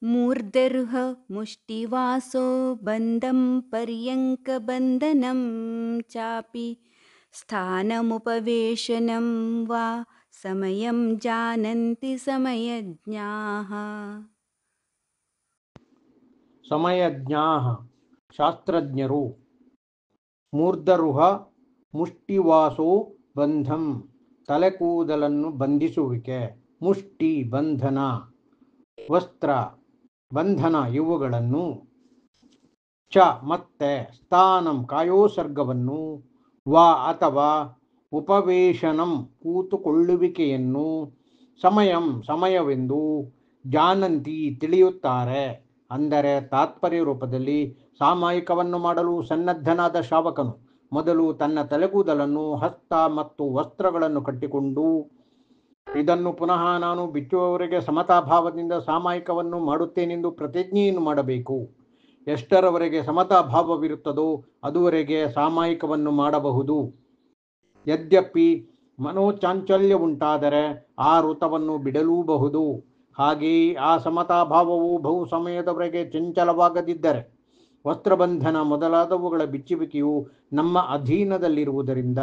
ಮೂರ್ಧರುಹ ಮುಷ್ಟಿವಾಸೋ ಬಂಧಂ ಪರ್ಯಂಕಬಂಧನಂ ಚಾಪಿ ಸ್ಥಾನಮುಪವೇಶನಂ ವಾ ಸಮಯಂ ಜಾನಂತಿ ಸಮಯಜ್ಞಾಃ. ಸಮಯಜ್ಞಾಃ ಶಾಸ್ತ್ರಜ್ಞರು. ಮೂರ್ಧರುಹ ಮುಷ್ಟಿವಾಸೋ ಬಂಧಂ ತಲೆಕೂದಲನ್ನು ಬಂಧಿಸುವಿಕೆ, ಮುಷ್ಟಿ ಬಂಧನ, ವಸ್ತ್ರ ಬಂಧನ ಇವುಗಳನ್ನು, ಚ ಮತ್ತೆ, ಸ್ಥಾನಂ ಕಾಯೋಸರ್ಗವನ್ನು, ವಾ ಅಥವಾ, ಉಪವೇಶನಂ ಕೂತುಕೊಳ್ಳುವಿಕೆಯನ್ನು, ಸಮಯಂ ಸಮಯವೆಂದು, ಜಾನಂತಿ ತಿಳಿಯುತ್ತಾರೆ. ಅಂದರೆ ತಾತ್ಪರ್ಯ ರೂಪದಲ್ಲಿ ಸಾಮಾಯಿಕವನ್ನು ಮಾಡಲು ಸನ್ನದ್ಧನಾದ ಶ್ರಾವಕನು ಮೊದಲು ತನ್ನ ತಲೆಗೂದಲನ್ನು, ಹಸ್ತ ಮತ್ತು ವಸ್ತ್ರಗಳನ್ನು ಕಟ್ಟಿಕೊಂಡು ಇದನ್ನು ಪುನಃ ನಾನು ಬಿಚ್ಚುವವರೆಗೆ ಸಮತಾಭಾವದಿಂದ ಸಾಮಾಯಿಕವನ್ನು ಮಾಡುತ್ತೇನೆಂದು ಪ್ರತಿಜ್ಞೆಯನ್ನು ಮಾಡಬೇಕು. ಎಷ್ಟರವರೆಗೆ ಸಮತಾಭಾವವಿರುತ್ತದೋ ಅದುವರೆಗೆ ಸಾಮಾಯಿಕವನ್ನು ಮಾಡಬಹುದು. ಯದ್ಯಪಿ ಮನೋಚಾಂಚಲ್ಯ ಉಂಟಾದರೆ ಆ ಋತವನ್ನು ಬಿಡಲೂಬಹುದು. ಹಾಗೆಯೇ ಆ ಸಮತಾಭಾವವು ಬಹು ಸಮಯದವರೆಗೆ ಚಂಚಲವಾಗದಿದ್ದರೆ ವಸ್ತ್ರಬಂಧನ ಮೊದಲಾದವುಗಳ ಬಿಚ್ಚುವಿಕೆಯು ನಮ್ಮ ಅಧೀನದಲ್ಲಿರುವುದರಿಂದ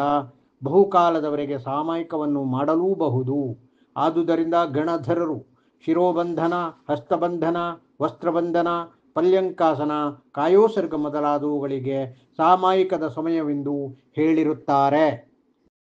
ಬಹುಕಾಲದವರೆಗೆ ಸಾಮಾಯಿಕವನ್ನು ಮಾಡಲೂಬಹುದು. ಆದುದರಿಂದ ಗಣಧರರು ಶಿರೋಬಂಧನ, ಹಸ್ತಬಂಧನ, ವಸ್ತ್ರಬಂಧನ, ಪಲ್ಯಂಕಾಸನ, ಕಾಯೋಸರ್ಗ ಮೊದಲಾದವುಗಳಿಗೆ ಸಾಮಾಯಿಕದ ಸಮಯವೆಂದು ಹೇಳಿರುತ್ತಾರೆ.